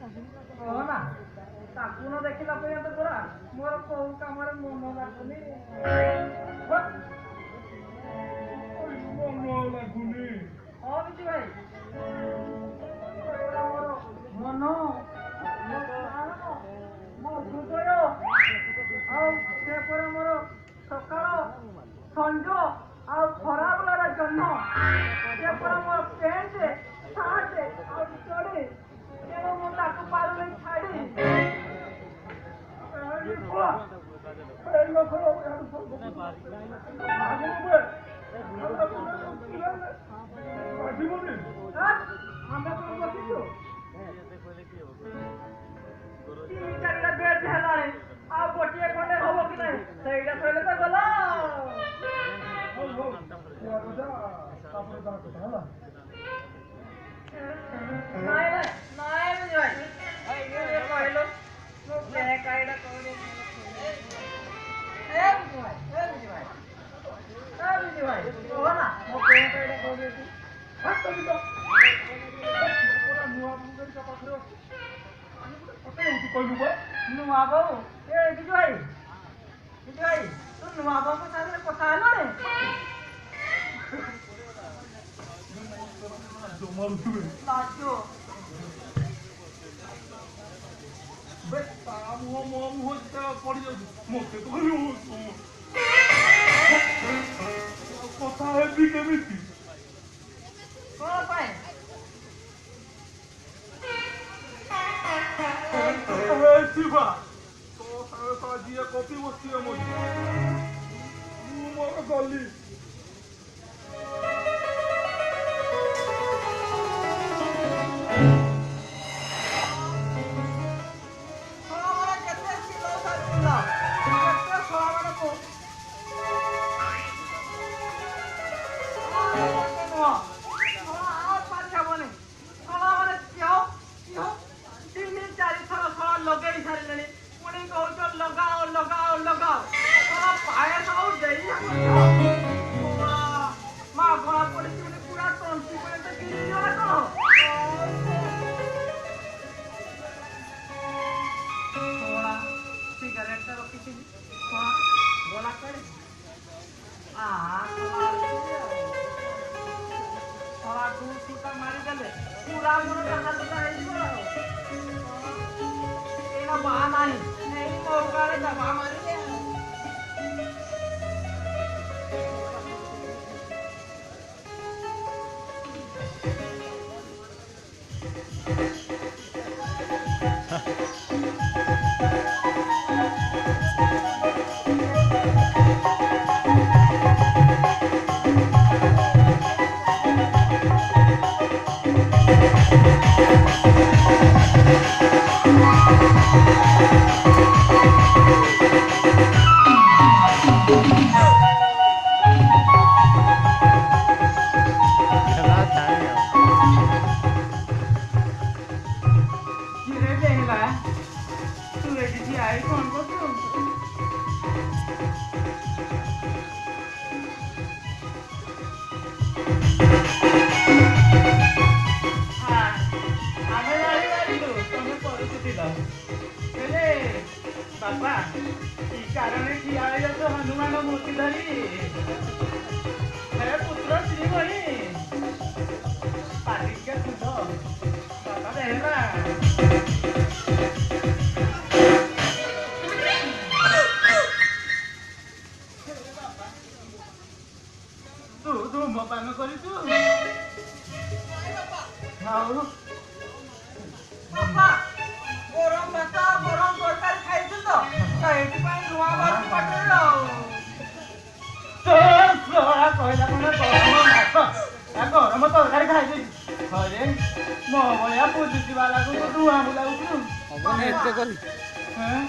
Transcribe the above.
हो ना ताकू न देखिला पर्यंत तोरा मोर कोउ कामरे मन लागुनी मन लागुनी हाँ बिजू भाई मोर मन मो प्राण मो हृदय ଆଉ ସେ ପରେ ମୋର ସକାଳ ସଞ୍ଜ ଆଉ ଖରାବେଳର ଜନ୍ମ ସେ ପରେ ମୋର ପ୍ୟାଣ୍ଟ ସାର୍ଟ ଆଉ ଚଡ଼ି ତେଣୁ ମୁଁ ତାକୁ ପାରୁନି ଛାଡ଼ି ଆମେ କଣ ବସିଛୁ ତିନି ଚାରିଟା ବେଡ୍ ହେଲାଣି ଆଉ ଗୋଟିଏ ଖଣ୍ଡେ ହବ କି ନାହିଁ ସେଇଟା କହିଲେ ତ ଗଲା ନାଇଁ ନାଇଁ ନାଇଁ କହିଲ ମୁଁ କାଇଟା କହିଲି ଭାଇ କହ ନା ମୋ କାଇଟା କହିଲି ନୂଆ ବୋଉ ଏ ବିଜୁ ଭାଇ ତୁ ନୂଆ ବୋଉଙ୍କ ସାଙ୍ଗରେ କଥା ହେଲଣି ଲାଜୁ କଥା ହେବି କେମିତି କଣ ପାଇଁ ଶିବା ତୋ ସାଙ୍ଗେ ଯିଏ କପି ବସିବେ ମୁଁ ମୋର ଗଲି ଲଗେଇ ସାରିଲେଣି ପୁଣି କହୁଛ ଲଗାଅ ଲଗାଅ ଲଗାଅ ପାଏ ଆଉ ଦେଇ ମା ଗଳା ପଡିଛି ବୋଲି ପୁରା ତଣ୍ଟି ପର୍ଯ୍ୟନ୍ତ ଗିରିଗଲା କଣ ସିଗାରେଟଟା ରଖିଥିଲି ଗଲା କୁଆଡେ ଟୁଟା ମାରିଦେଲେ ପୁରା ମୋର ହାତଟା ହେଇଯିବ ଆଉ ବାହା ନାହିଁ ନେଇ ମୌକାରେ ଦବା ମାରିଲେ बाबा कारण ठिया हनुमान मूर्ति धरी पुत्र श्री भई पालिका सुध बाबा देहरा तू धूमपान करू बाबा गरम भात गरम तरकारी खाइछु तो एइथिपाई नुआ बात पटेल तो सोळा कहला कोन गरम तरकारी खाइछु अरे मो भया पुजुची वाला को नुआ बुलाउछु अब नेट करी हैं